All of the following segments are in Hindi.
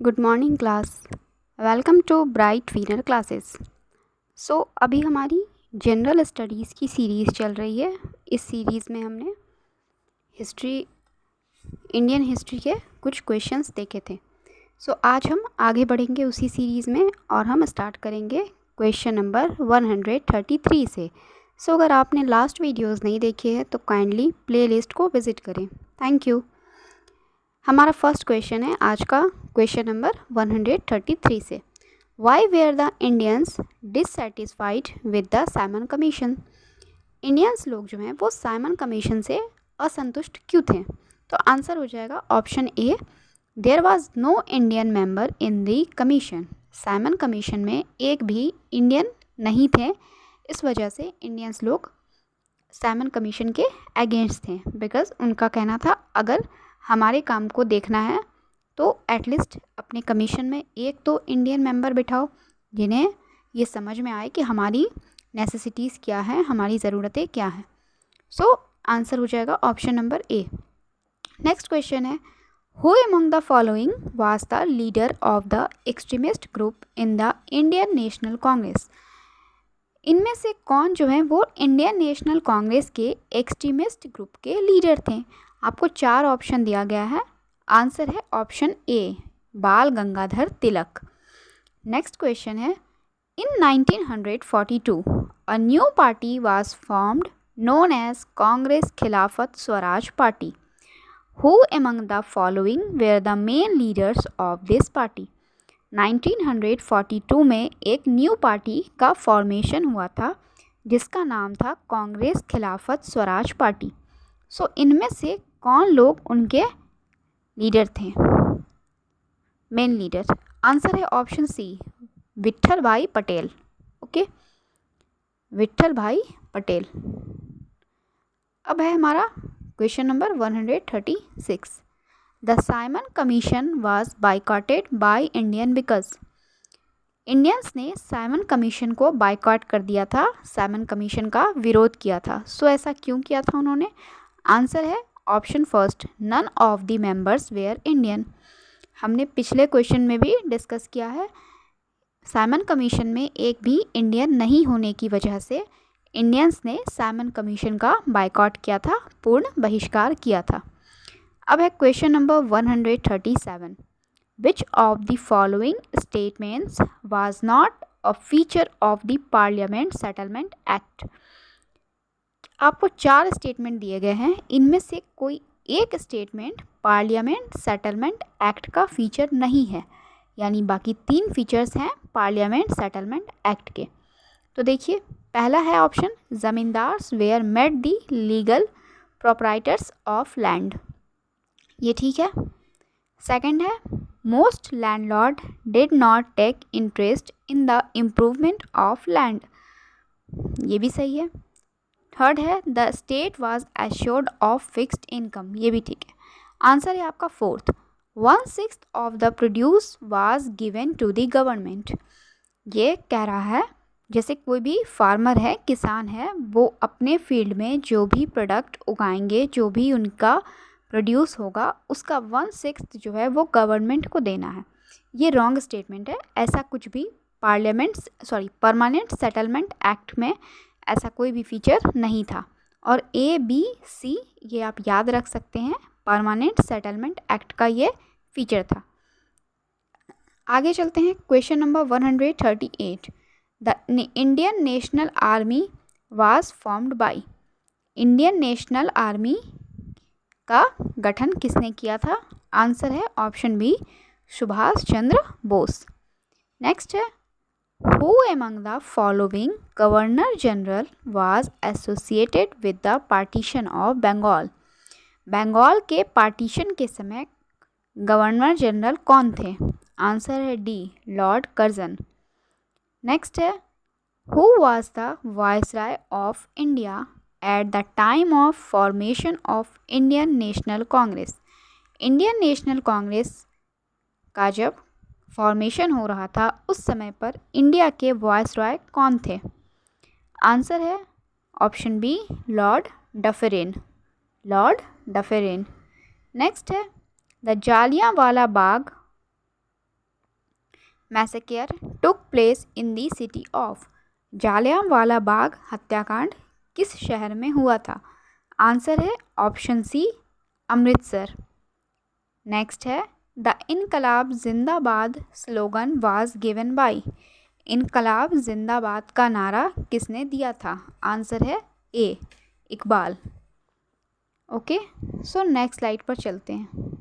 Good morning class. Welcome to Bright Winner classes. अभी हमारी जनरल स्टडीज़ की सीरीज़ चल रही है। इस सीरीज़ में हमने इंडियन हिस्ट्री के कुछ क्वेश्चंस देखे थे। आज हम आगे बढ़ेंगे उसी सीरीज़ में और हम स्टार्ट करेंगे क्वेश्चन नंबर 133 से। अगर आपने लास्ट वीडियोज़ नहीं देखे हैं तो काइंडली प्लेलिस्ट को विज़िट करें। Thank you. हमारा फर्स्ट क्वेश्चन है आज का, क्वेश्चन नंबर 133 से। Why were the Indians dissatisfied with the Simon commission? Indians लोग जो हैं वो साइमन कमीशन से असंतुष्ट क्यों थे? तो आंसर हो जाएगा option A, there was no Indian member in the commission. Simon commission में एक भी इंडियन नहीं थे, इस वजह से इंडियंस लोग साइमन कमीशन के अगेंस्ट थे। बिकॉज उनका कहना था अगर हमारे काम को देखना है तो एटलीस्ट अपने कमीशन में एक तो इंडियन मेंबर बिठाओ जिन्हें ये समझ में आए कि हमारी नेसेसिटीज़ क्या है, हमारी ज़रूरतें क्या हैं। आंसर हो जाएगा option number A. Next question है, who among the following was the leader of the extremist group in the Indian National Congress? इनमें से कौन जो है वो इंडियन नेशनल कांग्रेस के एक्सट्रीमिस्ट ग्रुप के लीडर थे? आपको 4 ऑप्शन दिया गया है। आंसर है ऑप्शन ए, बाल गंगाधर तिलक। नेक्स्ट क्वेश्चन है, in 1942 a new party was formed known as Congress Khilafat Swaraj party. Who among the following were the main leaders of this party? 1942 में एक न्यू पार्टी का फॉर्मेशन हुआ था जिसका नाम था कांग्रेस खिलाफत स्वराज पार्टी। इनमें से कौन लोग उनके लीडर थे, मेन लीडर? आंसर है ऑप्शन सी, विट्ठल भाई पटेल। ओके, विट्ठल भाई पटेल। अब है हमारा question number 136। The Simon commission was boycotted by Indian because? Indians ने साइमन कमीशन को बाइकॉट कर दिया था, साइमन कमीशन का विरोध किया था। ऐसा क्यों किया था उन्होंने? आंसर है option first, none of the members were Indian. हमने पिछले क्वेश्चन में भी डिस्कस किया है, साइमन कमीशन में एक भी इंडियन नहीं होने की वजह से इंडियंस ने साइमन कमीशन का बाइकॉट किया था, पूर्ण बहिष्कार किया था। अब है question number 137। Which of the following statements was not a feature of the parliament settlement act? आपको 4 स्टेटमेंट दिए गए हैं, इनमें से कोई एक स्टेटमेंट पार्लियामेंट सेटलमेंट एक्ट का फीचर नहीं है, यानी बाकी 3 फीचर्स हैं पार्लियामेंट सेटलमेंट एक्ट के। तो देखिए, पहला है option, zamindars were made the legal proprietors of land, ये ठीक है। सेकंड है, most landlord did not take interest in the improvement of land, ये भी सही है। थर्ड है, the state was assured of fixed income, ये भी ठीक है। आंसर है आपका fourth, 1/6 of the produce was given to the government. ये कह रहा है जैसे कोई भी फार्मर है, किसान है, वो अपने फील्ड में जो भी प्रोडक्ट उगाएंगे, जो भी उनका प्रोड्यूस होगा, उसका 1/6 जो है वो गवर्नमेंट को देना है। ये रॉन्ग स्टेटमेंट है। ऐसा कुछ भी परमानेंट सेटलमेंट एक्ट में ऐसा कोई भी फीचर नहीं था। और ए बी सी ये आप याद रख सकते हैं, परमानेंट सेटलमेंट एक्ट का ये फीचर था। आगे चलते हैं, question number 138। The Indian national army was formed by? Indian national army का गठन किसने किया था? आंसर है option B, Subhash Chandra Bose. Next है, Who among the following Governor General was associated with the partition of Bengal? Bengal के पार्टीशन के समय गवर्नर जनरल कौन थे? आंसर है डी, लॉर्ड कर्जन। नेक्स्ट है, Who was the Viceroy of India at the time of formation of Indian National Congress? Indian National Congress का जब फॉर्मेशन हो रहा था उस समय पर इंडिया के वायसरॉय कौन थे? आंसर है option B, lord Dufferin, lord Dufferin. Next है, the Jallianwala Bagh massacre took place in the city of? Jallianwala Bagh हत्याकांड किस शहर में हुआ था? आंसर है ऑप्शन सी, अमृतसर। नेक्स्ट है the Inquilab Zindabad slogan was given by? इनकलाब जिंदाबाद का नारा किसने दिया था? आंसर है A, Iqbal. Okay, so next slide पर चलते हैं।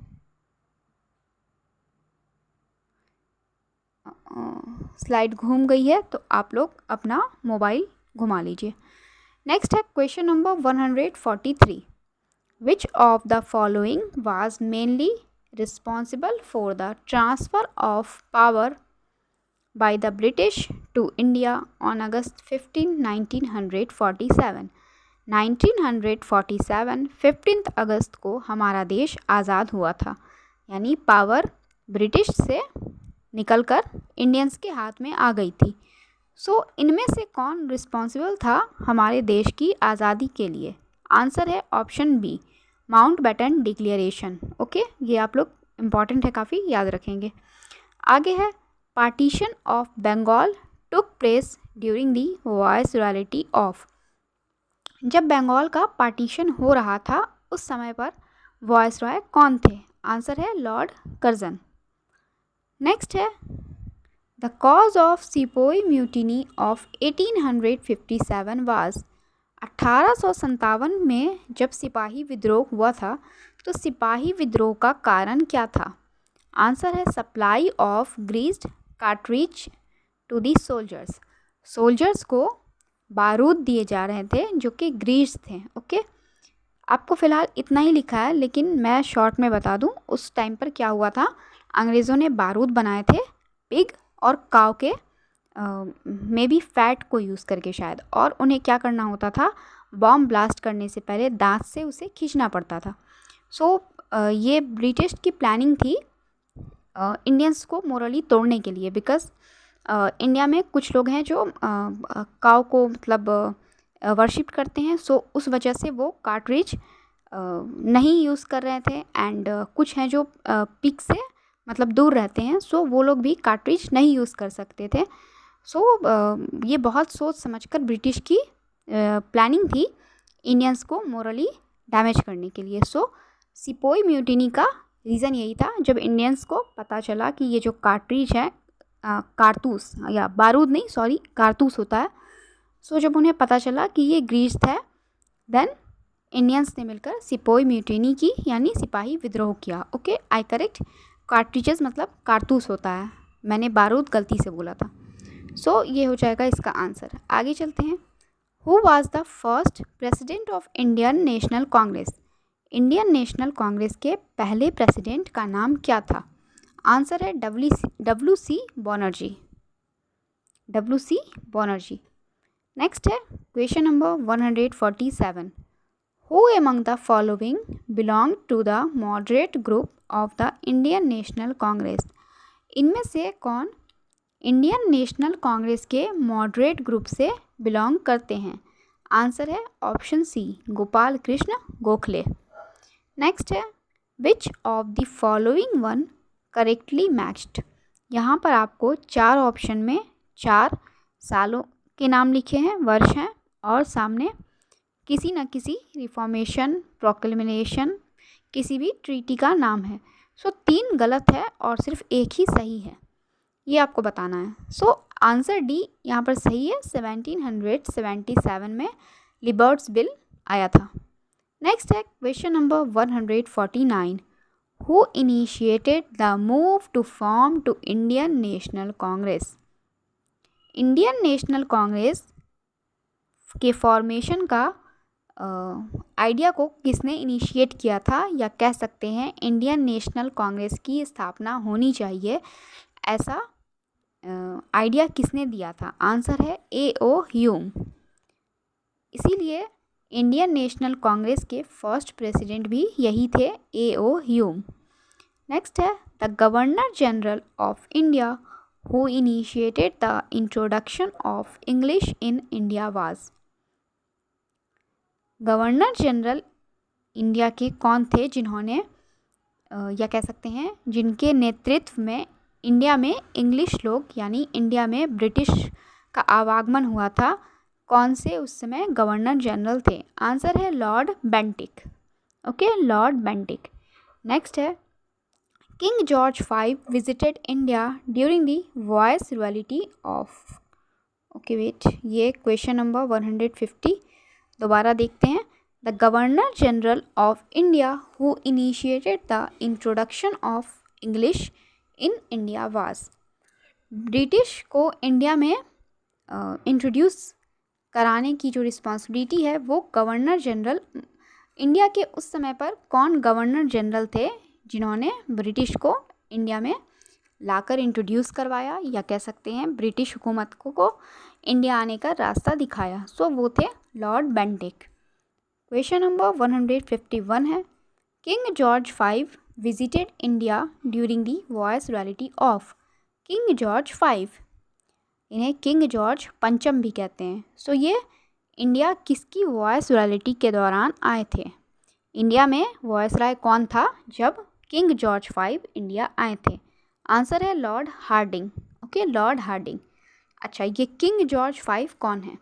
स्लाइड घूम गई है तो आप लोग अपना मोबाइल घुमा लीजिए। नेक्स्ट है question number 143। Which of the following was mainly responsible for the transfer of power by the British to India on August 15, 1947? 1947 15 अगस्त को हमारा देश आज़ाद हुआ था, यानी पावर ब्रिटिश से निकलकर इंडियंस के हाथ में आ गई थी। सो इनमें से कौन रिस्पॉन्सिबल था हमारे देश की आज़ादी के लिए? आंसर है option B, Mountbatten declaration. Okay, ये आप लोग इम्पॉर्टेंट है, काफ़ी याद रखेंगे। आगे है partition of Bengal took place during the viceroyalty of? जब बंगाल का पार्टीशन हो रहा था उस समय पर वायसरॉय कौन थे? आंसर है लॉर्ड कर्जन। नेक्स्ट है the cause of sepoy mutiny of 1857 was? 1857 में जब सिपाही विद्रोह हुआ था तो सिपाही विद्रोह का कारण क्या था? आंसर है supply of greased cartridge to the soldiers. Soldiers को बारूद दिए जा रहे थे जो कि ग्रीस थे। ओके, आपको फ़िलहाल इतना ही लिखा है, लेकिन मैं शॉर्ट में बता दूं उस टाइम पर क्या हुआ था। अंग्रेज़ों ने बारूद बनाए थे पिग और काव के मे बी फैट को यूज़ करके शायद, और उन्हें क्या करना होता था, बॉम्ब ब्लास्ट करने से पहले दांत से उसे खींचना पड़ता था। सो ये ब्रिटिश की प्लानिंग थी इंडियंस को मोरली तोड़ने के लिए, बिकॉज इंडिया में कुछ लोग हैं जो काव को मतलब वर्शिप करते हैं। सो उस वजह से वो कार्ट्रिज नहीं यूज़ कर रहे थे, एंड कुछ हैं जो पिग से मतलब दूर रहते हैं, सो वो लोग भी कार्ट्रिज नहीं यूज़ कर सकते थे। सो ये बहुत सोच समझकर ब्रिटिश की प्लानिंग थी इंडियंस को मोरली डैमेज करने के लिए। सो सिपोई म्यूटिनी का रीज़न यही था। जब इंडियंस को पता चला कि ये जो कार्ट्रिज है, कारतूस या बारूद नहीं, सॉरी कारतूस होता है, सो जब उन्हें पता चला कि ये ग्रीस है, देन इंडियंस ने मिलकर सिपोई म्यूटिनी की, यानी सिपाही विद्रोह किया। ओके, आई करेक्ट, कार्ट्रिजेस मतलब कारतूस होता है, मैंने बारूद गलती से बोला था। सो ये हो जाएगा इसका आंसर। आगे चलते हैं। Who was the first president of Indian National Congress? Indian National Congress के पहले प्रेसिडेंट का नाम क्या था? आंसर है W C Banerjee. W C. Banerjee. Next है question number 147। Who among the following belong to the moderate group of the Indian National Congress? इनमें से कौन इंडियन नेशनल कांग्रेस के मॉडरेट ग्रुप से बिलोंग करते हैं? आंसर है option C, Gopal Krishna Gokhale. Next है which of the following one correctly matched? यहाँ पर आपको 4 ऑप्शन में 4 सालों के नाम लिखे हैं, वर्ष हैं, और सामने किसी न किसी रिफॉर्मेशन, प्रोक्लेमेशन, किसी भी ट्रीटी का नाम है। सो 3 गलत है और सिर्फ एक ही सही है, ये आपको बताना है। सो आंसर डी यहाँ पर सही है। 1777 में लिबर्ट्स बिल आया था। नेक्स्ट है question number 149। Who initiated the move to form to Indian National Congress? Indian National Congress के फॉर्मेशन का आइडिया को किसने इनिशिएट किया था, या कह सकते हैं इंडियन नेशनल कांग्रेस की स्थापना होनी चाहिए, ऐसा आइडिया किसने दिया था? आंसर है A.O. ह्यूम। इसीलिए इंडियन नेशनल कांग्रेस के फर्स्ट प्रेसिडेंट भी यही थे, A.O. ह्यूम। नेक्स्ट है the governor general of India who initiated the introduction of English in India was? Governor general India के कौन थे जिन्होंने या कह सकते हैं जिनके नेतृत्व में इंडिया में इंग्लिश लोग यानी इंडिया में ब्रिटिश का आवागमन हुआ था, कौन से उस समय गवर्नर जनरल थे? आंसर है lord Bentinck. Okay, lord Bentinck. Next है king George V visited India during the viceroyalty of. Okay wait, ये क्वेश्चन नंबर 150 दोबारा देखते हैं। The governor general of India who initiated the introduction of English in India was. British को इंडिया में इंट्रोड्यूस कराने की जो रिस्पॉन्सिबिलिटी है वो गवर्नर जनरल, इंडिया के उस समय पर कौन गवर्नर जनरल थे जिन्होंने ब्रिटिश को इंडिया में लाकर इंट्रोड्यूस करवाया, या कह सकते हैं ब्रिटिश हुकूमत को इंडिया आने का रास्ता दिखाया? सो वो थे लॉर्ड बेंटिक। क्वेश्चन नंबर 151 है king George V visited India during the viceroyalty of. King George V, इन्हें किंग जॉर्ज पंचम भी कहते हैं। सो ये इंडिया किसकी वायसरॉयल्टी के दौरान आए थे? इंडिया में वायसराय कौन था जब किंग जॉर्ज V इंडिया आए थे? आंसर है Lord Hardinge. Okay, Lord Hardinge. अच्छा, ये किंग जॉर्ज V कौन है?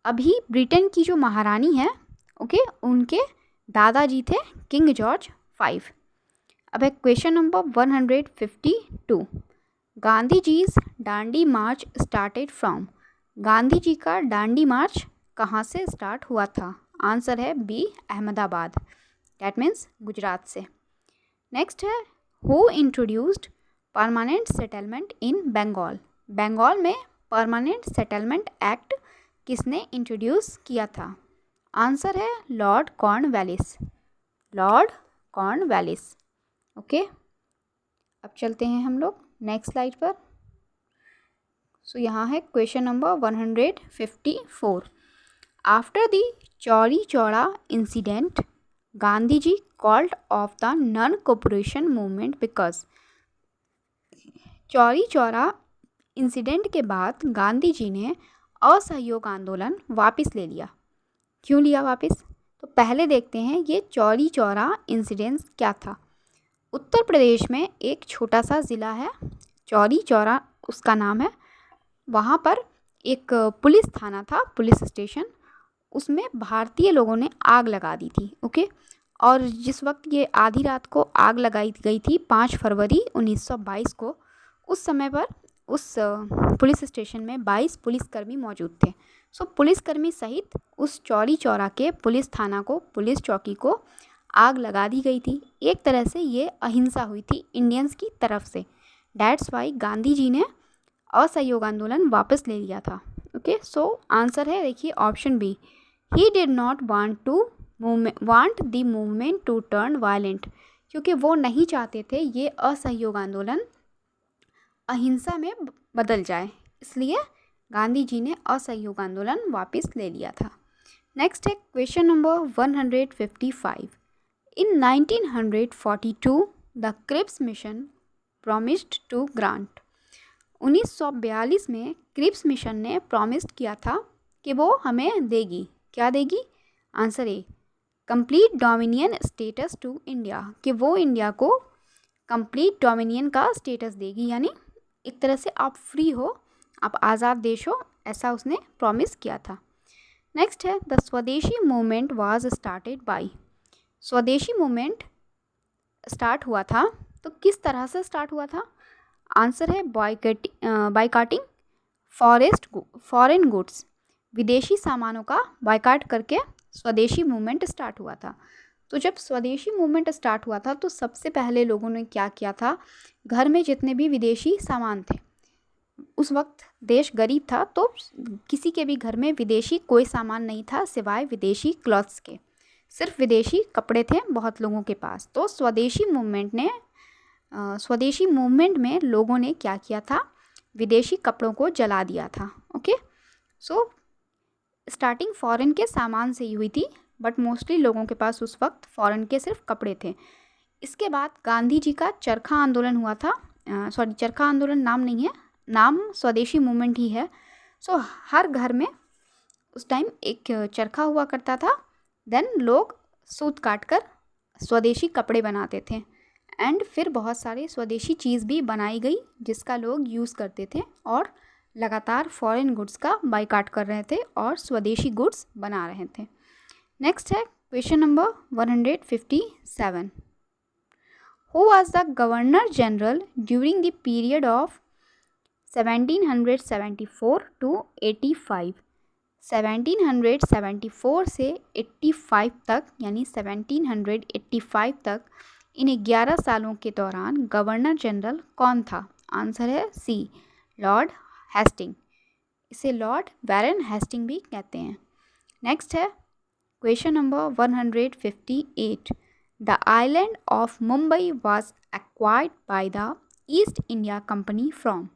अभी ब्रिटेन की जो महारानी है, ओके, उनके दादाजी थे किंग जॉर्ज V। अब है question number 152। Gandhi ji's Dandi march started from. Gandhi ji का डांडी मार्च कहाँ से स्टार्ट हुआ था? आंसर है B, Ahmedabad, that means Gujarat से। नेक्स्ट है who introduced permanent settlement in Bengal. Bengal में परमानेंट सेटलमेंट एक्ट किसने इंट्रोड्यूस किया था? आंसर है Lord Cornwallis, Lord Cornwallis. Okay, अब चलते हैं हम लोग नेक्स्ट स्लाइड पर। सो यहाँ है question number 154। After the Chauri Chaura incident Gandhi ji called off the non cooperation movement because. Chauri Chaura incident के बाद गांधी जी ने असहयोग आंदोलन वापस ले लिया। क्यों लिया वापस? तो पहले देखते हैं ये चौरी चौरा इंसिडेंट क्या था। उत्तर प्रदेश में एक छोटा सा ज़िला है चौरी चौरा, उसका नाम है। वहाँ पर एक पुलिस थाना था, पुलिस स्टेशन, उसमें भारतीय लोगों ने आग लगा दी थी। ओके, और जिस वक्त ये आधी रात को आग लगाई गई थी 5 फरवरी 1922 को, उस समय पर उस पुलिस स्टेशन में 22 पुलिसकर्मी मौजूद थे। सो पुलिसकर्मी सहित उस चौरी चौरा के पुलिस थाना को, पुलिस चौकी को आग लगा दी गई थी। एक तरह से ये अहिंसा हुई थी इंडियंस की तरफ से। डैट्स वाई गांधी जी ने असहयोग आंदोलन वापस ले लिया था। ओके, सो आंसर है देखिए option B, he did not want the movement to turn violent. क्योंकि वो नहीं चाहते थे ये असहयोग आंदोलन अहिंसा में बदल जाए, इसलिए गांधी जी ने असहयोग आंदोलन वापस ले लिया था। नेक्स्ट है question number 155। In 1942 the Cripps mission promised to grant. 1942 में क्रिप्स मिशन ने प्रॉमिस किया था कि वो हमें देगी, क्या देगी? Answer A, complete dominion status to India, कि वो इंडिया को कंप्लीट डोमिनियन का स्टेटस देगी, यानी एक तरह से आप फ्री हो, आप आज़ाद देश हो, ऐसा उसने प्रॉमिस किया था। नेक्स्ट है द स्वदेशी मूवमेंट वाज स्टार्टेड बाय। स्वदेशी मूवमेंट स्टार्ट हुआ था तो किस तरह से स्टार्ट हुआ था? आंसर है बायकाटिंग फॉरेन गुड्स, विदेशी सामानों का बायकाट करके स्वदेशी मूवमेंट स्टार्ट हुआ था। तो जब स्वदेशी मूवमेंट स्टार्ट हुआ था तो सबसे पहले लोगों ने क्या किया था, घर में जितने भी विदेशी सामान थे, उस वक्त देश गरीब था तो किसी के भी घर में विदेशी कोई सामान नहीं था सिवाय विदेशी क्लॉथ्स के, सिर्फ विदेशी कपड़े थे बहुत लोगों के पास। तो स्वदेशी मूवमेंट में लोगों ने क्या किया था, विदेशी कपड़ों को जला दिया था। ओके, सो स्टार्टिंग फॉरेन के सामान से ही हुई थी, बट मोस्टली लोगों के पास उस वक्त फॉरेन के सिर्फ कपड़े थे। इसके बाद गांधी जी का चरखा आंदोलन हुआ था। चरखा आंदोलन नाम नहीं है, नाम स्वदेशी मूवमेंट ही है। सो हर घर में उस टाइम एक चरखा हुआ करता था, देन लोग सूत काट कर स्वदेशी कपड़े बनाते थे एंड फिर बहुत सारे स्वदेशी चीज़ भी बनाई गई जिसका लोग यूज़ करते थे और लगातार फॉरेन गुड्स का बाइकाट कर रहे थे और स्वदेशी गुड्स बना रहे थे। नेक्स्ट है question number 157। Who was the governor general during the period of 1774 to 85? 1774 से 85 तक यानी 1785 तक इन 11 सालों के दौरान गवर्नर जनरल कौन था? आंसर है सी, लॉर्ड हेस्टिंग। इसे लॉर्ड बैरन हेस्टिंग भी कहते हैं। नेक्स्ट है question number 158। The island of Mumbai was acquired by the east India company from?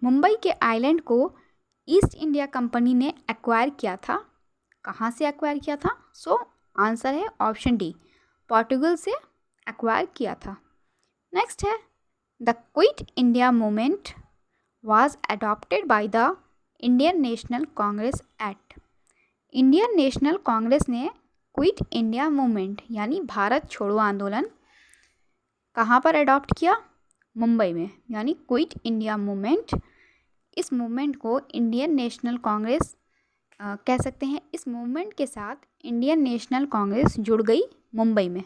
Mumbai के आइलैंड को ईस्ट इंडिया कंपनी ने एक्वायर किया था। कहाँ से एक्वायर किया था? आंसर है ऑप्शन डी, पोर्टुगल से एक्वायर किया था। नेक्स्ट है the quit India movement was adopted by the Indian National Congress act. Indian National Congress ने क्विट इंडिया मूवमेंट यानी भारत छोड़ो आंदोलन कहाँ पर अडॉप्ट किया? मुंबई में, यानी क्विट इंडिया मूवमेंट। इस मूवमेंट को इंडियन नेशनल कांग्रेस कह सकते हैं। इस मूवमेंट के साथ इंडियन नेशनल कांग्रेस जुड़ गई मुंबई में।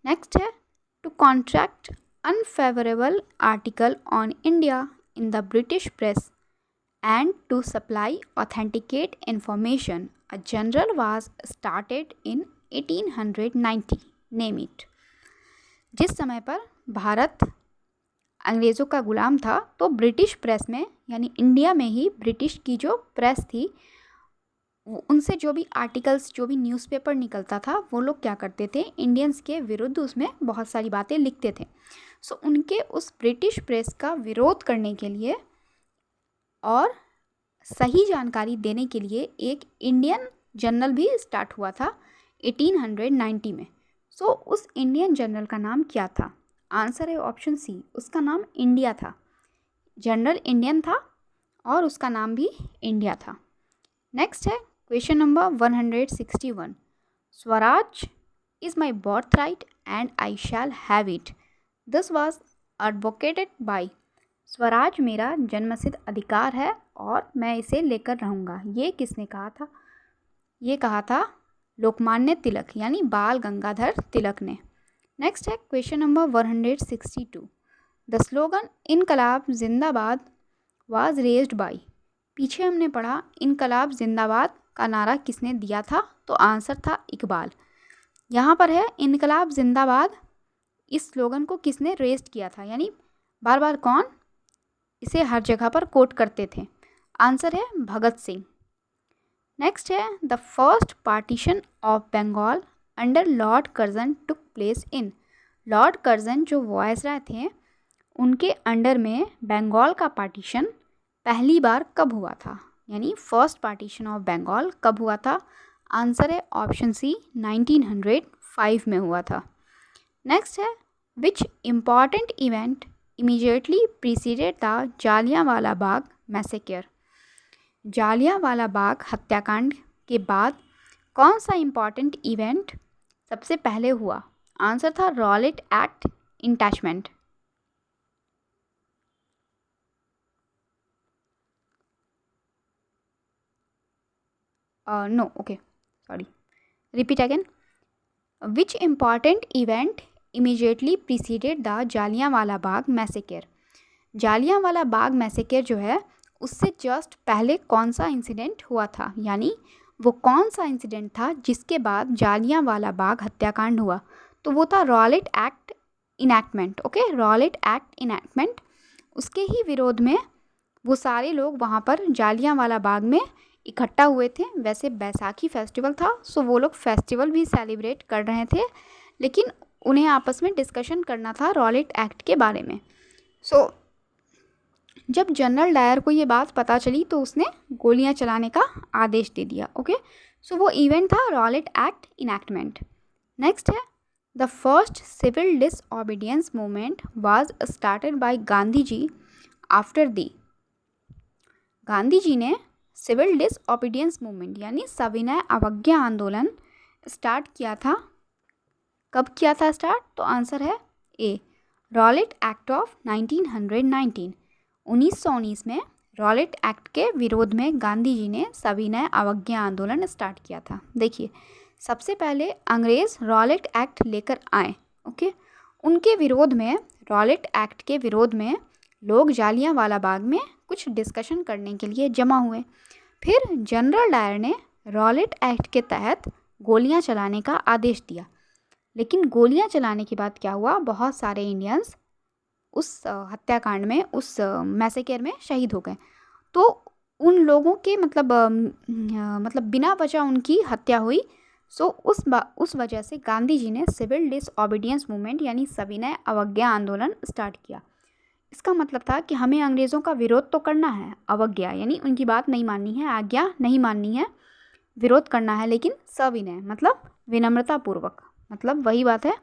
नेक्स्ट है to contract unfavourable article on India in the British press and to supply authenticate information a journal was started in 1890। Name it. जिस समय पर भारत अंग्रेज़ों का गुलाम था तो ब्रिटिश प्रेस में यानी इंडिया में ही ब्रिटिश की जो प्रेस थी उनसे जो भी आर्टिकल्स जो भी न्यूज़पेपर निकलता था वो लोग क्या करते थे, इंडियंस के विरुद्ध उसमें बहुत सारी बातें लिखते थे। उनके उस ब्रिटिश प्रेस का विरोध करने के लिए और सही जानकारी देने के लिए एक इंडियन जर्नल भी स्टार्ट हुआ था 1890 में। उस इंडियन जर्नल का नाम क्या था? आंसर है ऑप्शन सी, उसका नाम इंडिया था। जर्नल इंडियन था और उसका नाम भी इंडिया था। नेक्स्ट है question number 161। Swaraj is my birth right and I shall have it, this was advocated by. Swaraj मेरा जन्मसिद्ध अधिकार है और मैं इसे लेकर रहूँगा, ये किसने कहा था? ये कहा था लोकमान्य तिलक यानी बाल गंगाधर तिलक ने। नेक्स्ट है क्वेश्चन नंबर 162। द स्लोगन इनकलाब जिंदाबाद वाज रेज्ड बाई। पीछे हमने पढ़ा इनकलाब जिंदाबाद का नारा किसने दिया था? तो आंसर था इकबाल। यहाँ पर है इनकलाब जिंदाबाद, इस स्लोगन को किसने रेज्ड किया था, यानी बार बार कौन इसे हर जगह पर कोट करते थे? आंसर है भगत सिंह। नेक्स्ट है the first partition of Bengal under Lord Curzon took place in. Lord Curzon जो वायसराय थे उनके अंडर में बंगाल का पार्टीशन पहली बार कब हुआ था, यानी फर्स्ट पार्टीशन ऑफ बंगाल कब हुआ था? आंसर है ऑप्शन सी, 1905 में हुआ था। नेक्स्ट है which important event immediately preceded the Jallianwala Bagh massacre. Jallianwala Bagh हत्याकांड के बाद कौन सा इम्पॉर्टेंट इवेंट सबसे पहले हुआ? आंसर था Rowlatt act enactment. No, okay, sorry, repeat again. Which important event immediately preceded the Jallianwala Bagh massacre. Jallianwala Bagh massacre जो है उससे जस्ट पहले कौन सा इंसिडेंट हुआ था, यानी वो कौन सा इंसिडेंट था जिसके बाद जालियांवाला बाग हत्याकांड हुआ? तो वो था Rowlatt act enactment. Okay, Rowlatt act enactment. उसके ही विरोध में वो सारे लोग वहाँ पर जालियांवाला बाग में इकट्ठा हुए थे। वैसे बैसाखी फेस्टिवल था, सो वो लोग फेस्टिवल भी सेलिब्रेट कर रहे थे, लेकिन उन्हें आपस में डिस्कशन करना था रॉलेट एक्ट के बारे में। जब जनरल डायर को ये बात पता चली तो उसने गोलियां चलाने का आदेश दे दिया। ओके, वो इवेंट था रॉलेट एक्ट इनैक्टमेंट। नेक्स्ट है the first civil disobedience movement was started by Gandhi ji after the. Gandhi ji ने सिविल डिसओबीडियंस मूवमेंट यानी सविनय अवज्ञा आंदोलन स्टार्ट किया था कब किया था स्टार्ट? तो आंसर है ए, रॉलेट एक्ट ऑफ 1919। 1919 में रॉलेट एक्ट के विरोध में गांधी जी ने सविनय अवज्ञा आंदोलन स्टार्ट किया था। देखिए, सबसे पहले अंग्रेज़ रॉलेट एक्ट लेकर आए, ओके। उनके विरोध में, रॉलेट एक्ट के विरोध में लोग जालियांवाला बाग में कुछ डिस्कशन करने के लिए जमा हुए। फिर जनरल डायर ने रॉलेट एक्ट के तहत गोलियां चलाने का आदेश दिया, लेकिन गोलियां चलाने के बाद क्या हुआ, बहुत सारे इंडियंस उस हत्याकांड में, उस मैसेकर में शहीद हो गए। तो उन लोगों के मतलब बिना वजह उनकी हत्या हुई। सो उस वजह से गांधी जी ने सिविल डिसओबीडियंस मूवमेंट यानी सविनय अवज्ञा आंदोलन स्टार्ट किया। इसका मतलब था कि हमें अंग्रेज़ों का विरोध तो करना है, अवज्ञा यानी उनकी बात नहीं माननी है, आज्ञा नहीं माननी है, विरोध करना है, लेकिन सविनय मतलब विनम्रतापूर्वक, मतलब वही बात है,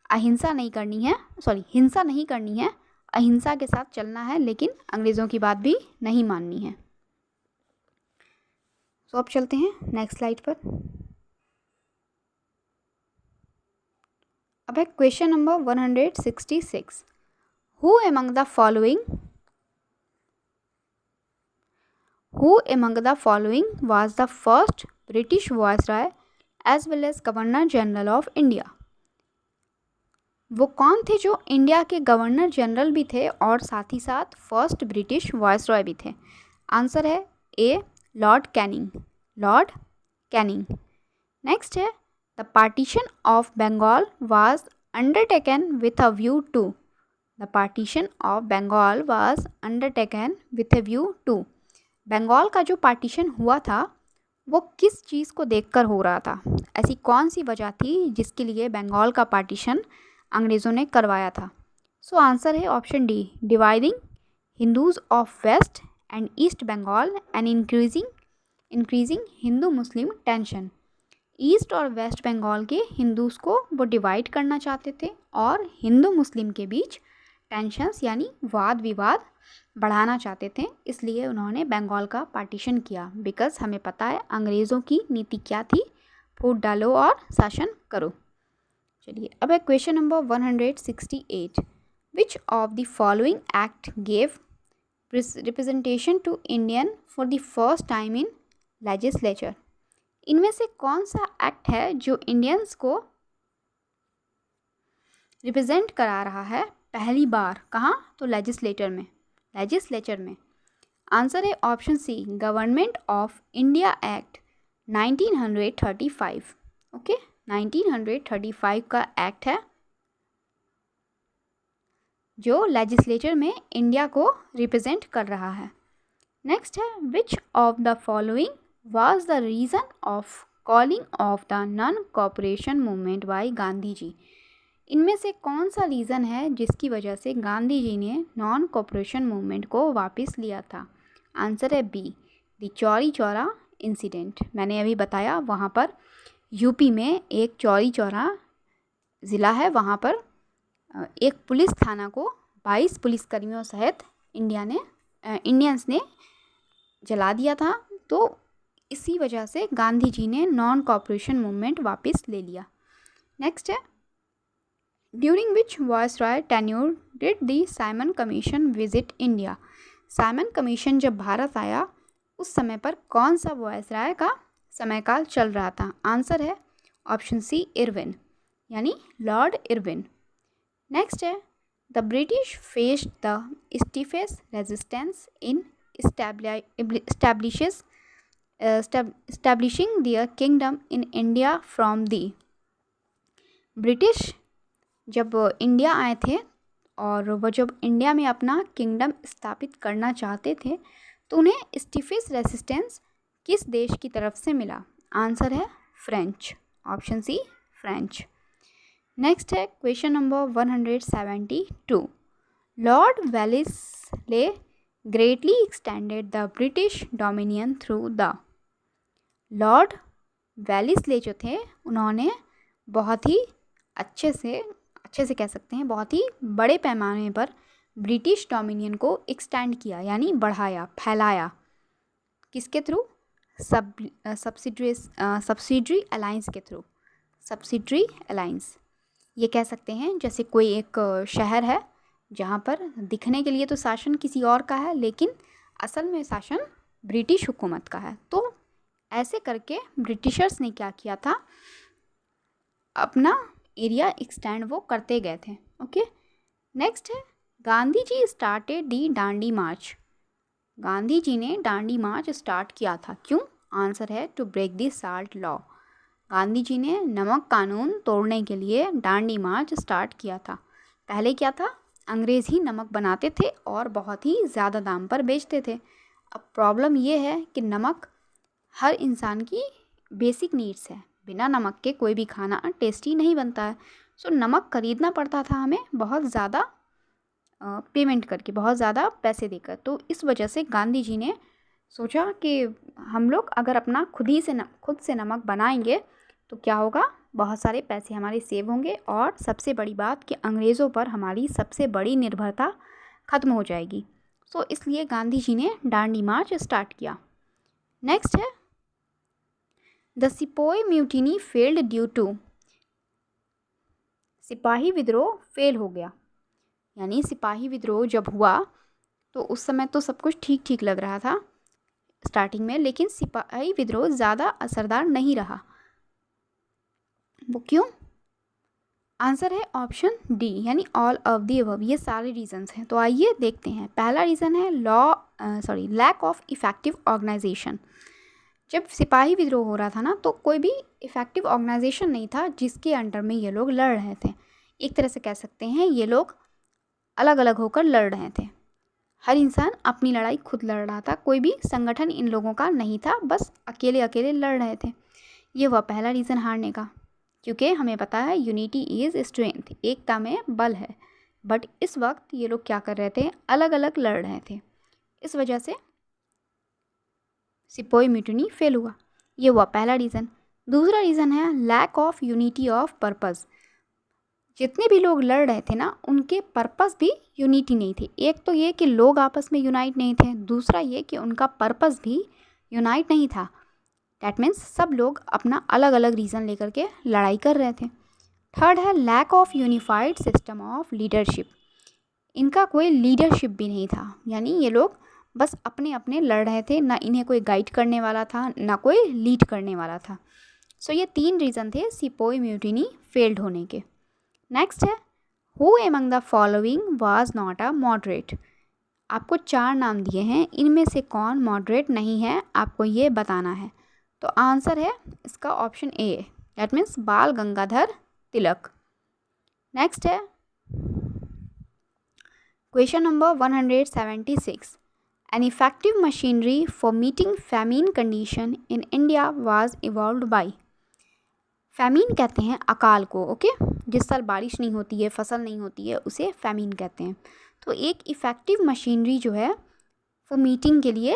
अहिंसा नहीं करनी है, हिंसा नहीं करनी है, अहिंसा के साथ चलना है, लेकिन अंग्रेज़ों की बात भी नहीं माननी है। तो अब चलते हैं नेक्स्ट स्लाइड पर। अब है question number 166। Who among the following was the first British Viceroy as well as Governor General of India? वो कौन थे जो इंडिया के गवर्नर जनरल भी थे और साथ ही साथ फर्स्ट ब्रिटिश वायसरॉय भी थे? आंसर है A, lord Canning, lord Canning. Next है, the partition of Bengal was undertaken with a view to. The partition of Bengal was undertaken with a view to. Bengal का जो पार्टीशन हुआ था वो किस चीज़ को देखकर हो रहा था? ऐसी कौन सी वजह थी जिसके लिए बंगाल का पार्टीशन अंग्रेज़ों ने करवाया था? सो आंसर है option D, dividing Hindus of west and east Bengal and increasing Hindu Muslim tension. East और वेस्ट बंगाल के हिंदूज़ को वो डिवाइड करना चाहते थे और हिंदू मुस्लिम के बीच टेंशन्स यानी वाद विवाद बढ़ाना चाहते थे, इसलिए उन्होंने बंगाल का पार्टीशन किया। बिकॉज हमें पता है अंग्रेज़ों की नीति क्या थी, फूट डालो और शासन करो। चलिए, अब है question number 168। Which of the following act gave representation to Indian for the first time in legislature? इनमें से कौन सा एक्ट है जो इंडियंस को रिप्रेजेंट करा रहा है पहली बार? कहाँ? तो लेजिस्लेचर में। आंसर है option C, government of India act 1935। ओके, 1935 का एक्ट है जो लेजिस्लेचर में इंडिया को रिप्रेजेंट कर रहा है। नेक्स्ट है, which of the following was the reason of calling off the non cooperation movement by Gandhi ji? इनमें से कौन सा रीज़न है जिसकी वजह से गांधी जी ने नॉन कॉपरेशन मूवमेंट को वापस लिया था? आंसर है B, the Chauri Chaura incident. मैंने अभी बताया, वहाँ पर यूपी में एक चौरी चौरा ज़िला है, वहाँ पर एक पुलिस थाना को 22 पुलिसकर्मियों सहित इंडियंस ने जला दिया था। तो इसी वजह से गांधी जी ने नॉन कॉपरेशन मूवमेंट वापस ले लिया। नेक्स्ट है, during which viceroy tenure did the Simon commission visit India? Simon commission जब भारत आया उस समय पर कौन सा वायसरॉय का समयकाल चल रहा था? आंसर है ऑप्शन सी, इरविन यानी लॉर्ड इरविन। नेक्स्ट है, the British faced the stiffest resistance in establishing their kingdom in India from the। British जब इंडिया आए थे और वह जब इंडिया में अपना किंगडम स्थापित करना चाहते थे तो उन्हें स्टीफेस्ट रेजिस्टेंस किस देश की तरफ से मिला? आंसर है French, option C, French. Next है question number 172। Lord Wellesley greatly extended the British dominion through the. Lord Wellesley जो थे उन्होंने बहुत ही अच्छे से कह सकते हैं, बहुत ही बड़े पैमाने पर ब्रिटिश डोमिनियन को एक्सटेंड किया यानी बढ़ाया, फैलाया। किसके थ्रू? सब्सिडरी अलाइंस के थ्रू, सब्सिडरी अलाइंस। ये कह सकते हैं जैसे कोई एक शहर है जहाँ पर दिखने के लिए तो शासन किसी और का है, लेकिन असल में शासन ब्रिटिश हुकूमत का है। तो ऐसे करके ब्रिटिशर्स ने क्या किया था, अपना एरिया एक्सटेंड वो करते गए थे। ओके, नेक्स्ट है Gandhi ji started the Dandi march. Gandhi ji ने डांडी मार्च स्टार्ट किया था, क्यों? आंसर है to break the salt law. Gandhi ji ने नमक कानून तोड़ने के लिए डांडी मार्च स्टार्ट किया था। पहले क्या था, अंग्रेज़ ही नमक बनाते थे और बहुत ही ज़्यादा दाम पर बेचते थे। अब प्रॉब्लम ये है कि नमक हर इंसान की बेसिक नीड्स है, बिना नमक के कोई भी खाना टेस्टी नहीं बनता है। सो नमक खरीदना पड़ता था हमें बहुत ज़्यादा पेमेंट करके, बहुत ज़्यादा पैसे देकर। तो इस वजह से गांधी जी ने सोचा कि हम लोग अगर अपना खुद से नमक बनाएंगे तो क्या होगा, बहुत सारे पैसे हमारे सेव होंगे, और सबसे बड़ी बात कि अंग्रेज़ों पर हमारी सबसे बड़ी निर्भरता ख़त्म हो जाएगी। सो इसलिए गांधी जी ने डांडी मार्च स्टार्ट किया। नेक्स्ट है the sepoy mutiny failed due to. सिपाही विद्रोह फेल हो गया, यानी सिपाही विद्रोह जब हुआ तो उस समय तो सब कुछ ठीक ठीक लग रहा था स्टार्टिंग में, लेकिन सिपाही विद्रोह ज़्यादा असरदार नहीं रहा। वो क्यों? आंसर है ऑप्शन डी, यानी ऑल ऑफ दी अबव। ये सारे रीजंस हैं, तो आइए देखते हैं। पहला रीज़न है लैक ऑफ इफ़ेक्टिव ऑर्गेनाइजेशन। जब सिपाही विद्रोह हो रहा था ना, तो कोई भी इफ़ेक्टिव ऑर्गेनाइजेशन नहीं था जिसके अंडर में ये लोग लड़ रहे थे। एक तरह से कह सकते हैं ये लोग अलग अलग होकर लड़ रहे थे। हर इंसान अपनी लड़ाई खुद लड़ रहा था, कोई भी संगठन इन लोगों का नहीं था, बस अकेले अकेले लड़ रहे थे। ये हुआ पहला रीज़न हारने का, क्योंकि हमें पता है यूनिटी इज़ स्ट्रेंथ, एकता में बल है। बट इस वक्त ये लोग क्या कर रहे थे, अलग अलग लड़ रहे थे, इस वजह से सिपोई म्यूटिनी फेल हुआ। ये हुआ पहला रीज़न। दूसरा रीज़न है lack of unity of purpose. जितने भी लोग लड़ रहे थे ना, उनके पर्पस भी यूनिटी नहीं थी। एक तो ये कि लोग आपस में यूनाइट नहीं थे, दूसरा ये कि उनका पर्पस भी यूनाइट नहीं था। डैट मीन्स सब लोग अपना अलग अलग रीज़न लेकर के लड़ाई कर रहे थे। थर्ड है lack of unified system of leadership. इनका कोई लीडरशिप भी नहीं था, यानी ये लोग बस अपने अपने लड़ रहे थे, ना इन्हें कोई गाइड करने वाला था, ना कोई लीड करने वाला था। सो ये तीन रीज़न थे सिपोई म्यूटिनी फेल्ड होने के। नेक्स्ट है who among the following was not a moderate. आपको 4 नाम दिए हैं, इनमें से कौन मॉडरेट नहीं है आपको ये बताना है। तो आंसर है इसका option A, that means Bal Gangadhar Tilak. Next है question number 176। An effective machinery for meeting famine condition in India was evolved by. Famine कहते हैं अकाल को, ओके जिस साल बारिश नहीं होती है, फसल नहीं होती है, उसे फैमिन कहते हैं। तो एक इफ़ेक्टिव मशीनरी जो है वो मीटिंग के लिए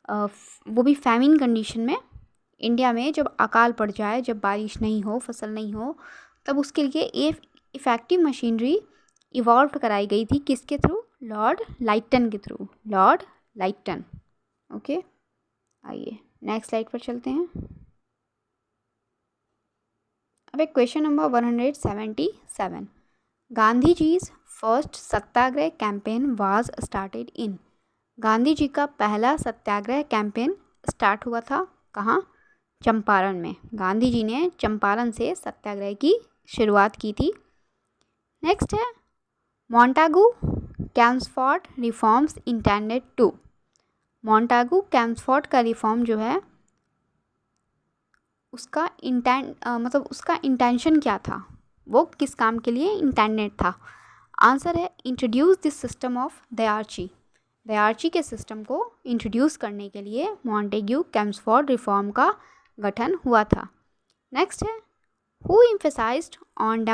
वो भी फैमिन कंडीशन में, इंडिया में जब अकाल पड़ जाए, जब बारिश नहीं हो, फसल नहीं हो, तब उसके लिए एक इफ़ेक्टिव मशीनरी इवॉल्व कराई गई थी। किसके थ्रू? लॉर्ड लाइटन के थ्रू, लॉर्ड लाइटन। ओके, आइए नेक्स्ट स्लाइड पर चलते हैं। अब एक question number 177। Gandhi ji's first satyagraha campaign was started in. Gandhi ji का पहला सत्याग्रह कैंपेन स्टार्ट हुआ था कहाँ? चंपारण में। गांधी जी ने चंपारण से सत्याग्रह की शुरुआत की थी। नेक्स्ट है मॉन्टागू Chelmsford reforms intended to. मॉन्टागू Chelmsford का रिफॉर्म जो है उसका उसका इंटेंशन क्या था, वो किस काम के लिए इंटेंडेड था? आंसर है इंट्रोड्यूस दिस सिस्टम ऑफ दयार्ची। दयार्ची के सिस्टम को इंट्रोड्यूस करने के लिए मॉन्टेग्यू कैम्सफोर्ड रिफॉर्म का गठन हुआ था। नेक्स्ट है who emphasised on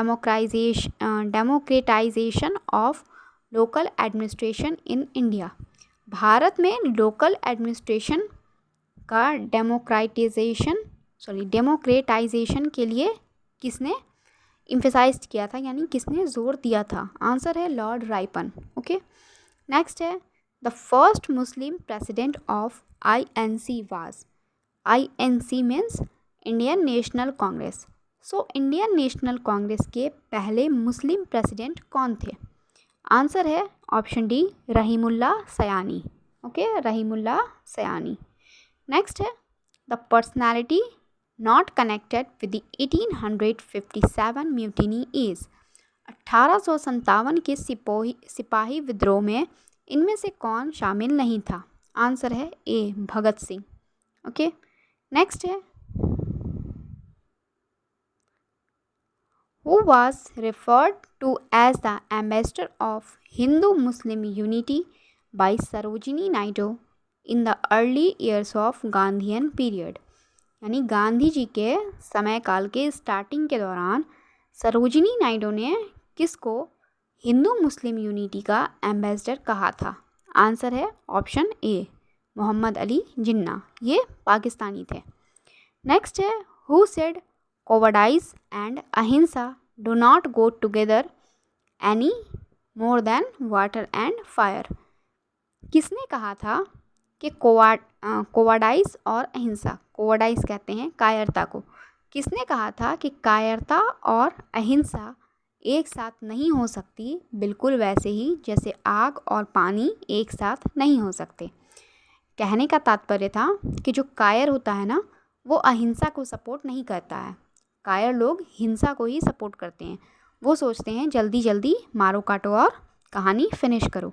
democratisation of local administration in India. Bharat में लोकल एडमिनिस्ट्रेशन का डेमोक्रेटाइजेशन के लिए किसने एम्फसाइज किया था, यानी किसने जोर दिया था? आंसर है लॉर्ड राइपन। ओके, नेक्स्ट है the first Muslim president of INC was. INC means Indian National Congress. So Indian National Congress के पहले मुस्लिम प्रेसिडेंट कौन थे? आंसर है ऑप्शन डी रहीमुल्ला सयानी। ओके, रहीमुल्ला सयानी। नेक्स्ट है the personality not connected with the 1857 mutiny is. 1857 के सिपाही विद्रोह में इनमें से कौन शामिल नहीं था? आंसर है ए भगत सिंह। ओके, नेक्स्ट है who was referred to as the ambassador of Hindu-Muslim unity by Sarojini Naidu in the early years of Gandhian period। यानी गांधी जी के समय काल के स्टार्टिंग के दौरान सरोजिनी नायडू ने किसको हिंदू मुस्लिम यूनिटी का एम्बेसडर कहा था? आंसर है ऑप्शन ए मोहम्मद अली जिन्ना। ये पाकिस्तानी थे। नेक्स्ट है हु सेड कोवर्डाइज एंड अहिंसा do not go together any more than water and fire. किसने कहा था कि कोवर्डाइज और अहिंसा, कोवर्डाइज कहते हैं कायरता को, किसने कहा था कि कायरता और अहिंसा एक साथ नहीं हो सकती, बिल्कुल वैसे ही जैसे आग और पानी एक साथ नहीं हो सकते। कहने का तात्पर्य था कि जो कायर होता है ना, वो अहिंसा को सपोर्ट नहीं करता है। कायर लोग हिंसा को ही सपोर्ट करते हैं। वो सोचते हैं जल्दी जल्दी मारो काटो और कहानी फिनिश करो।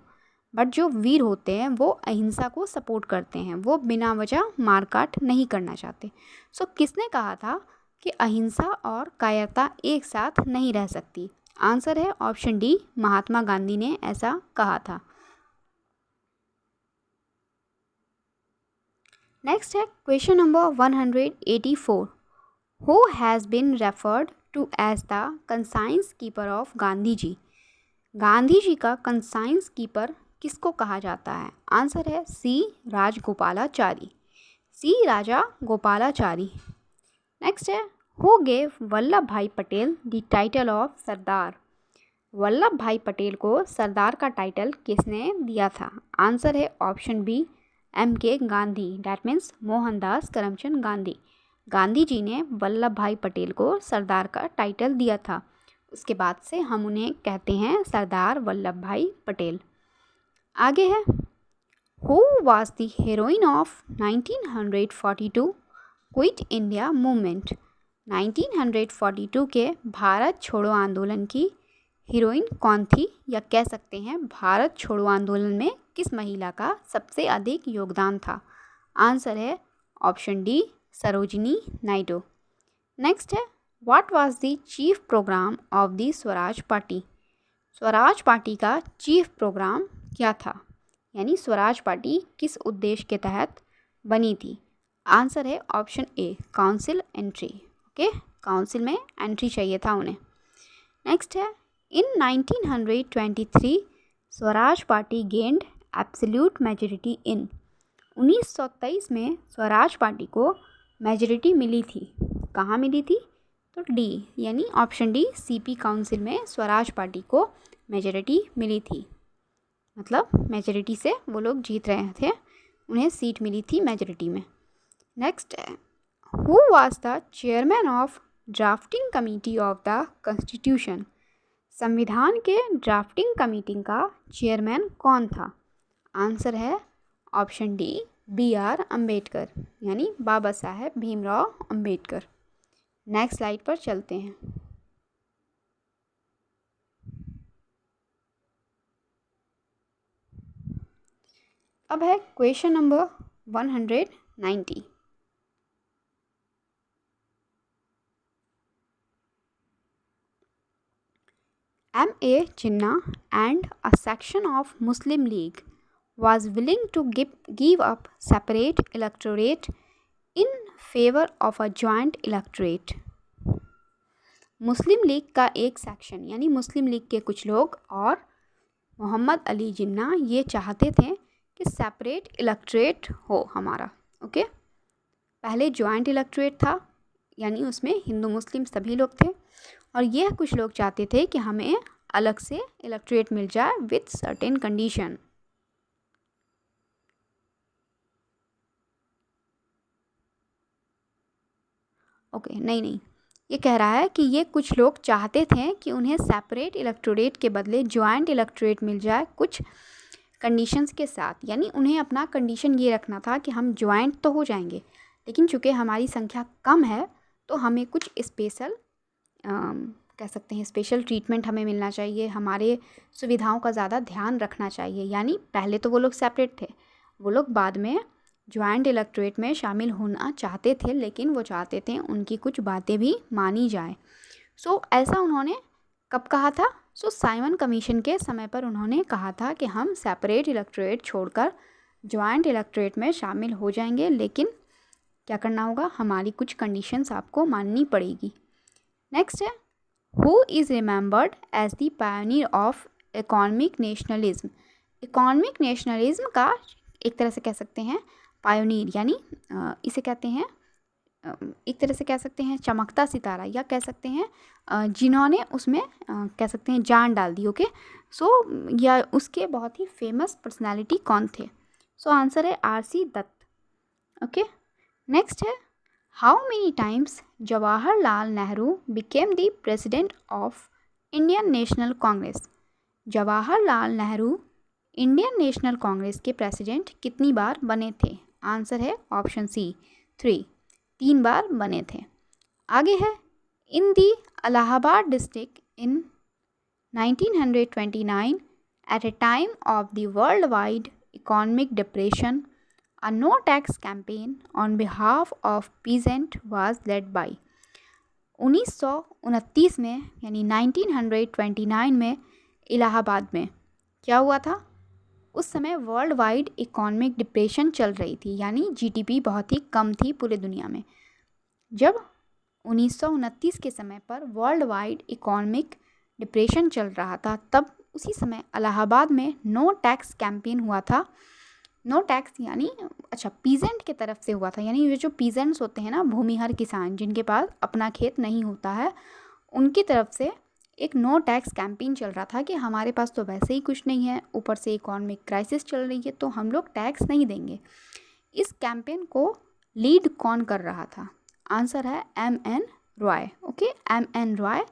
बट जो वीर होते हैं वो अहिंसा को सपोर्ट करते हैं, वो बिना वजह मार काट नहीं करना चाहते। सो किसने कहा था कि अहिंसा और कायरता एक साथ नहीं रह सकती? आंसर है ऑप्शन डी महात्मा गांधी ने ऐसा कहा था। नेक्स्ट है question number 184। Who has been referred to as the conscience keeper of Gandhi ji. Gandhi ji का कंसाइंस कीपर किसको कहा जाता है? आंसर है C Rajagopalachari. C Rajagopalachari. Next है who gave Vallabhbhai Patel the title of Sardar. Vallabhbhai Patel को सरदार का टाइटल किसने दिया था? आंसर है ऑप्शन बी एम के गांधी, डैट मीन्स मोहनदास करमचंद गांधी। गांधी जी ने वल्लभ भाई पटेल को सरदार का टाइटल दिया था। उसके बाद से हम उन्हें कहते हैं सरदार वल्लभ भाई पटेल। आगे है who was the heroine of 1942 quit India movement. 1942 के भारत छोड़ो आंदोलन की हीरोइन कौन थी, या कह सकते हैं भारत छोड़ो आंदोलन में किस महिला का सबसे अधिक योगदान था? आंसर है option D Sarojini Naidu. Next है what was the chief programme of the Swaraj Party. Swaraj Party का चीफ प्रोग्राम क्या था, यानी स्वराज पार्टी किस उद्देश्य के तहत बनी थी? आंसर है option A council entry. Okay, council में एंट्री चाहिए था उन्हें। नेक्स्ट है इन 1923 Swaraj party gained absolute majority इन। 1923 में स्वराज पार्टी को मेजॉरिटी मिली थी। कहाँ मिली थी? तो डी यानी ऑप्शन डी सीपी काउंसिल में स्वराज पार्टी को मेजॉरिटी मिली थी। मतलब मेजॉरिटी से वो लोग जीत रहे थे, उन्हें सीट मिली थी मेजॉरिटी में। नेक्स्ट है who was the chairman of drafting committee of the constitution. संविधान के ड्राफ्टिंग कमेटी का चेयरमैन कौन था? आंसर है option D B R Ambedkar, यानी बाबा साहेब भीमराव अम्बेडकर। नेक्स्ट स्लाइड पर चलते हैं। अब है question number 190। M.A. Jinnah and a section of Muslim League was willing to give up separate electorate in favor of a joint electorate। Muslim league का एक सेक्शन यानी मुस्लिम लीग के कुछ लोग और मोहम्मद अली जिन्ना ये चाहते थे कि सेपरेट इलेक्ट्रेट हो हमारा। ओके, पहले जॉइंट इलेक्ट्रेट था, यानी उसमें हिंदू मुस्लिम सभी लोग थे, और यह कुछ लोग चाहते थे कि हमें अलग से इलेक्ट्रेट मिल जाए विथ सर्टेन कंडीशन। ओके, नहीं, ये कह रहा है कि ये कुछ लोग चाहते थे कि उन्हें सेपरेट इलेक्टोरेट के बदले जॉइंट इलेक्टोरेट मिल जाए कुछ कंडीशंस के साथ, यानी उन्हें अपना कंडीशन ये रखना था कि हम जॉइंट तो हो जाएंगे, लेकिन चूँकि हमारी संख्या कम है तो हमें कुछ स्पेशल कह सकते हैं स्पेशल ट्रीटमेंट हमें मिलना चाहिए, हमारे सुविधाओं का ज़्यादा ध्यान रखना चाहिए। यानी पहले तो वो लोग सेपरेट थे, वो लोग बाद में जॉइंट इलेक्टोरेट में शामिल होना चाहते थे, लेकिन वो चाहते थे उनकी कुछ बातें भी मानी जाए। सो ऐसा उन्होंने कब कहा था? सो साइमन कमीशन के समय पर उन्होंने कहा था कि हम सेपरेट इलेक्टोरेट छोड़कर जॉइंट इलेक्टोरेट में शामिल हो जाएंगे, लेकिन क्या करना होगा, हमारी कुछ कंडीशंस आपको माननी पड़ेगी। नेक्स्ट है, who is remembered as the pioneer of economic nationalism. Economic nationalism का एक तरह से कह सकते हैं पायोनियर, यानी इसे कहते हैं एक तरह से कह सकते हैं चमकता सितारा, या कह सकते हैं जिन्होंने उसमें कह सकते हैं जान डाल दी। ओके, सो या उसके बहुत ही फेमस पर्सनालिटी कौन थे? सो आंसर है RC दत्त। ओके, नेक्स्ट है, how many times Jawaharlal Nehru became the president of Indian National Congress. Jawaharlal Nehru Indian National Congress के प्रेसिडेंट कितनी बार बने थे? आंसर है ऑप्शन सी 3, 3 बार बने थे। आगे है, in the Allahabad district in 1929 at a time of the world wide economic depression a no tax campaign on behalf of peasant was led by। 1929 में यानी 1929 में इलाहाबाद में क्या हुआ था? उस समय वर्ल्ड वाइड इकोनॉमिक डिप्रेशन चल रही थी, यानी GDP बहुत ही कम थी पूरे दुनिया में। जब 1929 के समय पर वर्ल्ड वाइड इकोनॉमिक डिप्रेशन चल रहा था, तब उसी समय इलाहाबाद में नो टैक्स कैंपेन हुआ था। नो टैक्स यानी पीजेंट की तरफ से हुआ था, यानी ये जो पीजेंट्स होते हैं ना, भूमिहर किसान जिनके पास अपना खेत नहीं होता है, उनकी तरफ से एक नो टैक्स कैंपेन चल रहा था कि हमारे पास तो वैसे ही कुछ नहीं है, ऊपर से इकोनॉमिक क्राइसिस चल रही है, तो हम लोग टैक्स नहीं देंगे। इस कैंपेन को लीड कौन कर रहा था? आंसर है MN Roy. Okay, MN Roy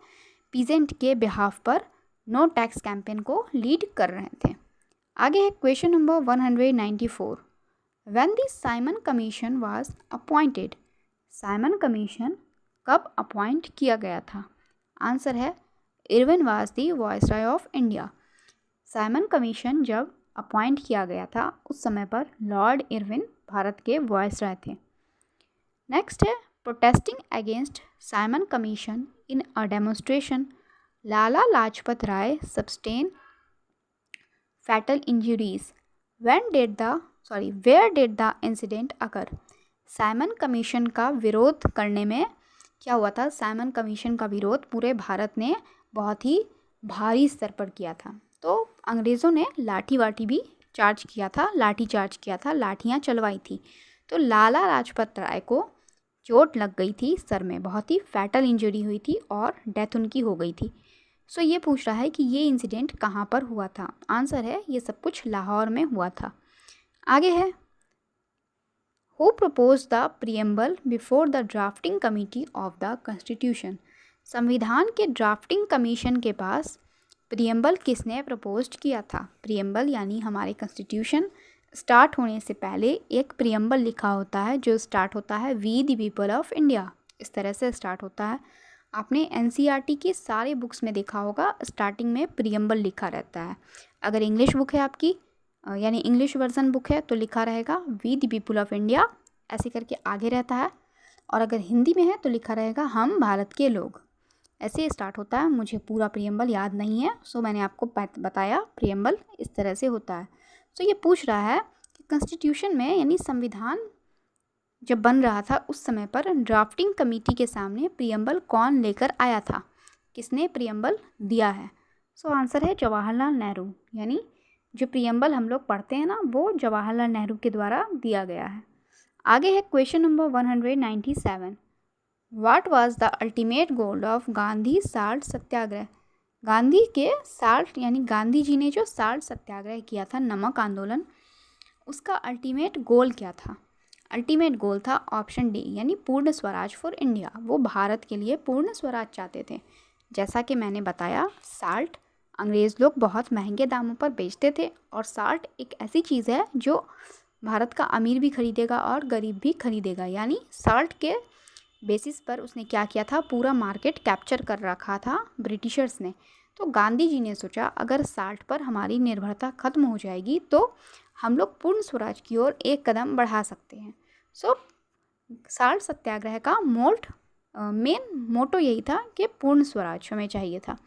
peasant के बिहाफ पर नो टैक्स कैंपेन को लीड कर रहे थे। आगे है question number 194, when the Simon commission was appointed. Simon commission कब अपॉइंट किया गया था? आंसर है Irwin was the viceroy of India. Simon commission जब अपॉइंट किया गया था, उस समय पर लॉर्ड इरविन भारत के वायसराय थे। नेक्स्ट है, protesting against Simon commission in a demonstration, Lala Lajpat Rai sustain fatal injuries। where did the incident occur। Simon commission का विरोध करने में क्या हुआ था? साइमन कमीशन का विरोध पूरे भारत ने बहुत ही भारी स्तर पर किया था। तो अंग्रेज़ों ने लाठी भी चार्ज किया था, लाठियाँ चलवाई थी। तो लाला लाजपत राय को चोट लग गई थी सर में, बहुत ही फैटल इंजरी हुई थी और डेथ उनकी हो गई थी। सो ये पूछ रहा है कि ये इंसिडेंट कहाँ पर हुआ था? आंसर है ये सब कुछ लाहौर में हुआ था। आगे है, who propose the preamble before the drafting committee of the constitution. संविधान के ड्राफ्टिंग कमीशन के पास प्रियम्बल किसने प्रपोज किया था? प्रियम्बल यानी हमारे कॉन्स्टिट्यूशन स्टार्ट होने से पहले एक प्रियम्बल लिखा होता है, जो स्टार्ट होता है we the people of India, इस तरह से स्टार्ट होता है। आपने NCERT की सारे बुक्स में देखा होगा, स्टार्टिंग में प्रियम्बल लिखा रहता है। अगर इंग्लिश बुक है आपकी, यानी इंग्लिश वर्जन बुक है, तो लिखा रहेगा we the people of India ऐसे करके आगे रहता है, और अगर हिंदी में है तो लिखा रहेगा हम भारत के लोग, ऐसे स्टार्ट होता है। मुझे पूरा प्रियम्बल याद नहीं है, सो मैंने आपको बताया प्रियम्बल इस तरह से होता है। सो ये पूछ रहा है कि कॉन्स्टिट्यूशन में यानी संविधान जब बन रहा था, उस समय पर ड्राफ्टिंग कमेटी के सामने प्रियम्बल कौन लेकर आया था? किसने प्रियम्बल दिया है? सो आंसर है जवाहरलाल नेहरू, यानी जो प्रियम्बल हम लोग पढ़ते हैं ना, वो जवाहरलाल नेहरू के द्वारा दिया गया है। आगे है question number 197, what was the ultimate goal of Gandhi salt satyagraha. Gandhi के साल्ट यानी गांधी जी ने जो साल्ट सत्याग्रह किया था, नमक आंदोलन, उसका अल्टीमेट गोल क्या था? अल्टीमेट गोल था ऑप्शन डी यानी पूर्ण स्वराज फॉर इंडिया। वो भारत के लिए पूर्ण स्वराज चाहते थे। जैसा कि मैंने बताया, साल्ट अंग्रेज़ लोग बहुत महंगे दामों पर बेचते थे और साल्ट एक ऐसी चीज़ है जो भारत का अमीर भी खरीदेगा और गरीब भी खरीदेगा। यानी साल्ट के बेसिस पर उसने क्या किया था, पूरा मार्केट कैप्चर कर रखा था ब्रिटिशर्स ने। तो गांधी जी ने सोचा अगर साल्ट पर हमारी निर्भरता ख़त्म हो जाएगी तो हम लोग पूर्ण स्वराज की ओर एक कदम बढ़ा सकते हैं। सो साल्ट सत्याग्रह का मेन मोटो यही था कि पूर्ण स्वराज हमें चाहिए था।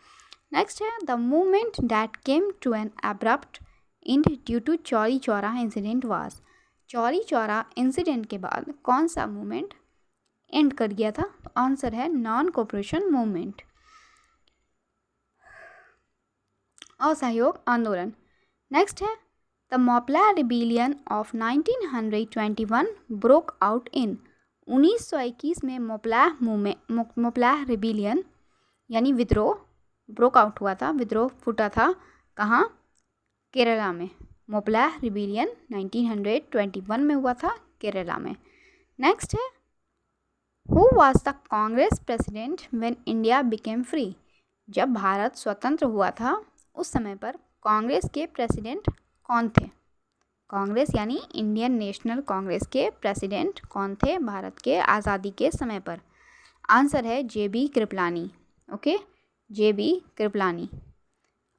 नेक्स्ट है the movement that came to an abrupt end due to Chauri Chaura incident was. Chauri Chaura incident के बाद कौन सा मूवमेंट एंड कर गया था? तो आंसर है नॉन कोऑपरेशन मूवमेंट, असहयोग आंदोलन। नेक्स्ट है the Moplah rebellion of 1921 broke out in. 1921 में मोपला रिबेलियन यानी विद्रोह ब्रोक आउट हुआ था, विद्रोह फूटा था। कहाँ? केरला में। मोपला रिबेलियन 1921 में हुआ था, केरला में। नेक्स्ट है who was the Congress president when India became free. जब भारत स्वतंत्र हुआ था उस समय पर कांग्रेस के प्रेसिडेंट कौन थे? कांग्रेस यानी इंडियन नेशनल कांग्रेस के प्रेसिडेंट कौन थे भारत के आज़ादी के समय पर? आंसर है JB. Kripalani. Okay, JB. Kripalani.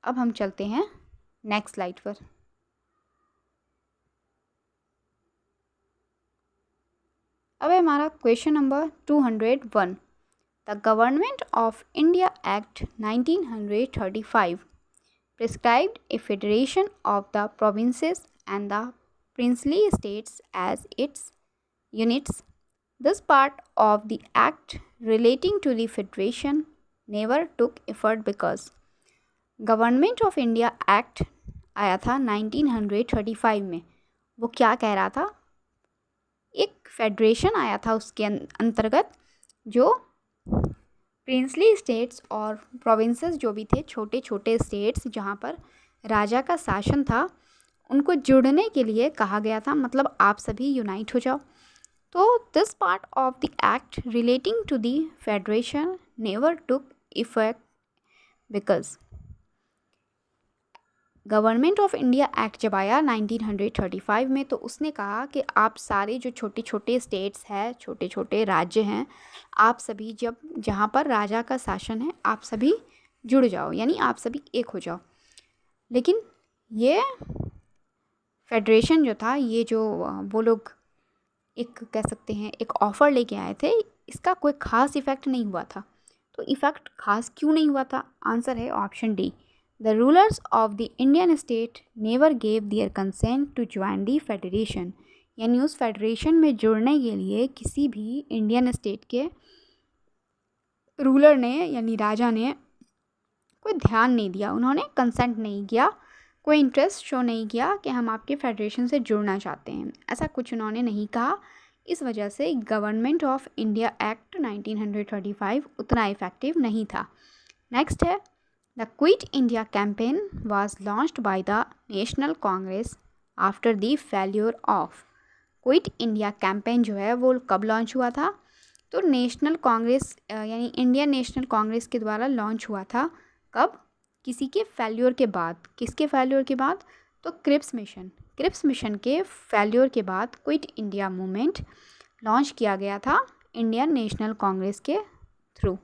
अब हम चलते हैं नेक्स्ट स्लाइड पर। अब है हमारा question number 201। The government of India act 1935 prescribed a federation of the provinces and the princely states as its units. This part of the act relating to the federation never took effect because government of India act आया था 1935 में। वो क्या कह रहा था? एक फेडरेशन आया था उसके अंतर्गत जो प्रिंसली स्टेट्स और प्रोविंसेस जो भी थे, छोटे छोटे स्टेट्स जहाँ पर राजा का शासन था, उनको जुड़ने के लिए कहा गया था। मतलब आप सभी यूनाइट हो जाओ। तो this part of the act relating to the federation never took effect because government of India act जब आया 1935 में तो उसने कहा कि आप सारे जो छोटे छोटे स्टेट्स हैं, छोटे छोटे राज्य हैं, आप सभी जब जहाँ पर राजा का शासन है आप सभी जुड़ जाओ, यानी आप सभी एक हो जाओ। लेकिन ये फेडरेशन जो था, ये जो वो लोग एक कह सकते हैं एक ऑफ़र लेके आए थे, इसका कोई ख़ास इफ़ेक्ट नहीं हुआ था। तो इफ़ेक्ट ख़ास क्यों नहीं हुआ था? आंसर है option D. The rulers of the Indian state never gave their consent to join the federation। यानी उस फेडरेशन में जुड़ने के लिए किसी भी इंडियन स्टेट के रूलर ने यानी राजा ने कोई ध्यान नहीं दिया, उन्होंने कंसेंट नहीं किया, कोई इंटरेस्ट शो नहीं किया कि हम आपके फेडरेशन से जुड़ना चाहते हैं, ऐसा कुछ उन्होंने नहीं कहा। इस वजह से गवर्नमेंट ऑफ इंडिया एक्ट 1935 उतना इफ़ेक्टिव नहीं था। नेक्स्ट है The Quit India campaign was launched by the National Congress after the failure of। Quit India campaign जो है वो कब लॉन्च हुआ था? तो नेशनल कांग्रेस यानी इंडियन नेशनल कांग्रेस के द्वारा लॉन्च हुआ था। कब? किसी के फेल्योर के बाद। किसके फेल्योर के बाद? तो क्रिप्स मिशन के फेल्योर के बाद क्विट इंडिया मूवमेंट लॉन्च किया गया था इंडियन नेशनल कांग्रेस के थ्रू।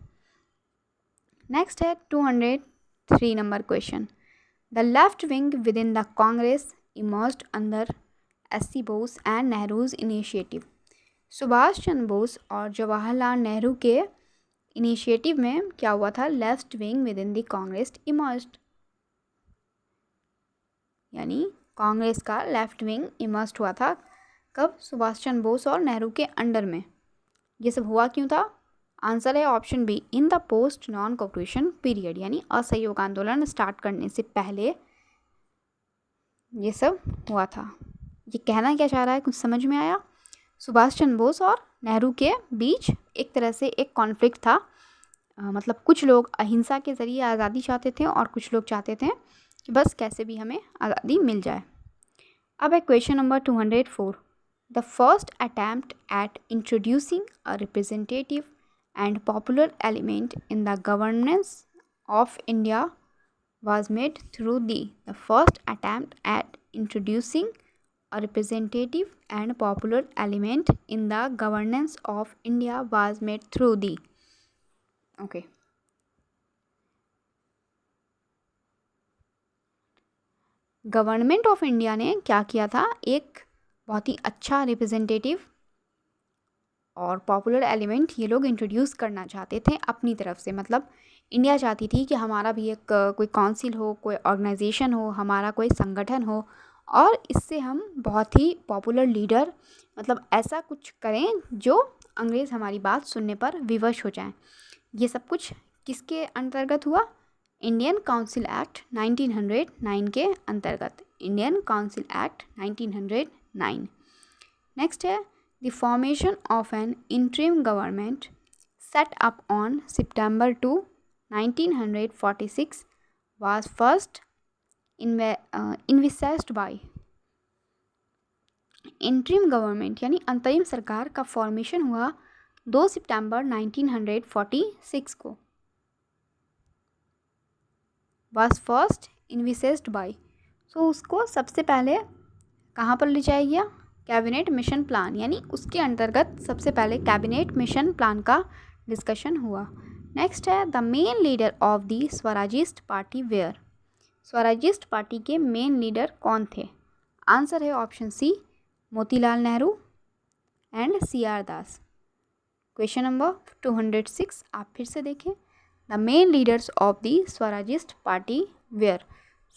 नेक्स्ट है 203 number question. The left wing within the Congress emerged under S C. Bose and Nehru's initiative. Subhash Chandra Bose और जवाहरलाल नेहरू के इनिशिएटिव में क्या हुआ था? Left wing within the Congress emerged, यानी कांग्रेस का लेफ्ट विंग इमर्ज्ड हुआ था। कब? सुभाष चंद्र बोस और नेहरू के अंडर में। ये सब हुआ क्यों था? आंसर है option B, in the post non cooperation period, यानी असहयोग आंदोलन स्टार्ट करने से पहले ये सब हुआ था। ये कहना क्या चाह रहा है, कुछ समझ में आया? सुभाष चंद्र बोस और नेहरू के बीच एक तरह से एक कॉन्फ्लिक्ट था। मतलब कुछ लोग अहिंसा के ज़रिए आज़ादी चाहते थे और कुछ लोग चाहते थे कि बस कैसे भी हमें आज़ादी मिल जाए। अब है question number 204। The first attempt at introducing a representative and popular element in the governance of India was made through the first attempt at introducing a representative and popular element in the governance of India was made through the okay. Government of India ने क्या किया था, एक बहुत ही अच्छा रिप्रेजेंटेटिव और पॉपुलर एलिमेंट ये लोग इंट्रोड्यूस करना चाहते थे अपनी तरफ से। मतलब इंडिया चाहती थी कि हमारा भी एक कोई काउंसिल हो, कोई ऑर्गेनाइजेशन हो, हमारा कोई संगठन हो और इससे हम बहुत ही पॉपुलर लीडर, मतलब ऐसा कुछ करें जो अंग्रेज़ हमारी बात सुनने पर विवश हो जाएं। ये सब कुछ किसके अंतर्गत हुआ? इंडियन काउंसिल एक्ट 1909 के अंतर्गत। Indian Council Act 1909। नेक्स्ट है the formation of an interim government set up on September 2, 1946 was first envisaged by. Interim government यानी अंतरिम सरकार का फॉर्मेशन हुआ 2 सितंबर 1946 को। वाज फर्स्ट इन्विसेस्ड बाय, सो उसको सबसे पहले कहाँ पर ले जाया गया? कैबिनेट मिशन प्लान, यानी उसके अंतर्गत सबसे पहले कैबिनेट मिशन प्लान का डिस्कशन हुआ। नेक्स्ट है the main leader of the Swarajist party were. Swarajist party के मेन लीडर कौन थे? आंसर है option C, Motilal Nehru and CR Das. Question number 206 आप फिर से देखें। The main leaders of the Swarajist party were.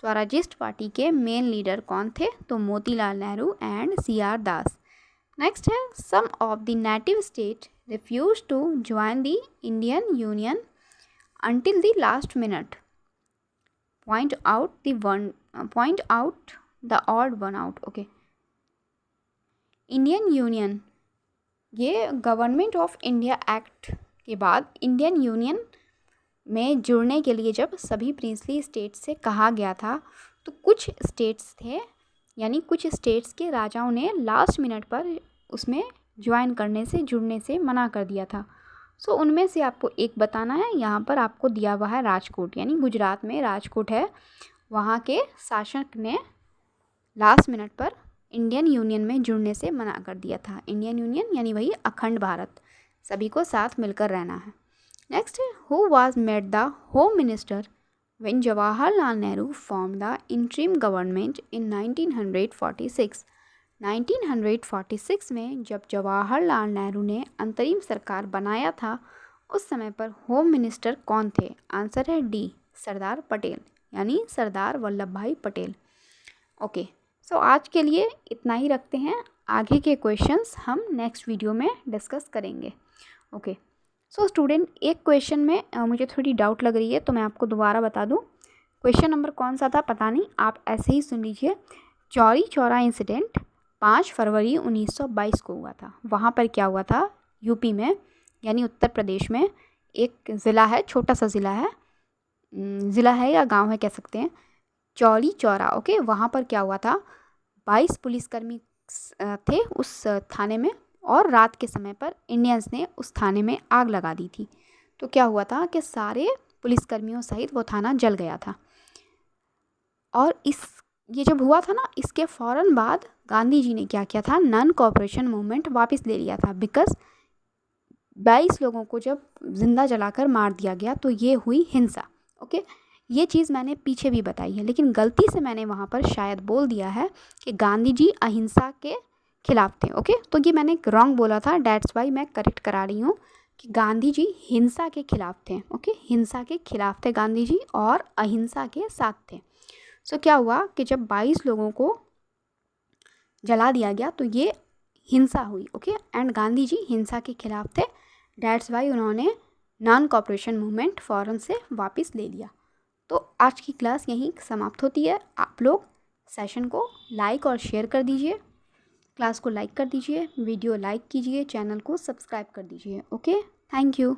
Swarajist party के मेन लीडर कौन थे? तो Motilal Nehru and CR Das. Next है some of the native state refuse to join the Indian union until the last minute. Point out the odd one out. Okay. Indian union, ये गवर्नमेंट ऑफ इंडिया एक्ट के बाद इंडियन यूनियन में जुड़ने के लिए जब सभी प्रिंसली स्टेट से कहा गया था तो कुछ स्टेट्स थे, यानी कुछ स्टेट्स के राजाओं ने लास्ट मिनट पर उसमें ज्वाइन करने से, जुड़ने से मना कर दिया था। सो उनमें से आपको एक बताना है। यहाँ पर आपको दिया हुआ है राजकोट, यानी गुजरात में राजकोट है, वहाँ के शासक ने लास्ट मिनट पर इंडियन यूनियन में जुड़ने से मना कर दिया था। इंडियन यूनियन यानी वही अखंड भारत, सभी को साथ मिलकर रहना है। नेक्स्ट है who was made the home minister when Jawaharlal Nehru form the interim government in 1946। 1946 में जब जवाहरलाल नेहरू ने अंतरिम सरकार बनाया था उस समय पर होम मिनिस्टर कौन थे? आंसर है डी, सरदार पटेल, यानी सरदार वल्लभ भाई पटेल। ओके, सो आज के लिए इतना ही रखते हैं। आगे के क्वेश्चंस हम नेक्स्ट वीडियो में डिस्कस करेंगे। ओके, सो स्टूडेंट, एक क्वेश्चन में मुझे थोड़ी डाउट लग रही है तो मैं आपको दोबारा बता दूं। क्वेश्चन नंबर कौन सा था पता नहीं, आप ऐसे ही सुन लीजिए। चौरी चौरा इंसिडेंट 5 फरवरी 1922 को हुआ था। वहाँ पर क्या हुआ था? यूपी में, यानी उत्तर प्रदेश में एक ज़िला है, छोटा सा ज़िला है या गांव है कह सकते हैं, चौरी चौरा। ओके, वहाँ पर क्या हुआ था? 22 पुलिसकर्मी थे उस थाने में और रात के समय पर इंडियंस ने उस थाने में आग लगा दी थी। तो क्या हुआ था कि सारे पुलिसकर्मियों सहित वो थाना जल गया था। और ये जब हुआ था ना, इसके फ़ौरन बाद गांधी जी ने क्या किया था? नॉन कोऑपरेशन मूवमेंट वापस ले लिया था। बिकॉज 22 लोगों को जब जिंदा जलाकर मार दिया गया तो ये हुई हिंसा। ओके, ये चीज़ मैंने पीछे भी बताई है, लेकिन गलती से मैंने वहाँ पर शायद बोल दिया है कि गांधी जी अहिंसा के खिलाफ थे। ओके, तो ये मैंने रॉन्ग बोला था, डैट्स वाई मैं करेक्ट करा रही हूँ कि गांधी जी हिंसा के खिलाफ थे। ओके, हिंसा के खिलाफ थे गांधी जी और अहिंसा के साथ थे। सो क्या हुआ कि जब 22 लोगों को जला दिया गया तो ये हिंसा हुई। ओके, एंड गांधी जी हिंसा के खिलाफ थे, डैट्स वाई उन्होंने नॉन कोऑपरेशन मूवमेंट फ़ौरन से वापस ले लिया। तो आज की क्लास यहीं समाप्त होती है। आप लोग सेशन को लाइक और शेयर कर दीजिए, क्लास को लाइक कर दीजिए, वीडियो लाइक कीजिए, चैनल को सब्सक्राइब कर दीजिए। Okay, thank you.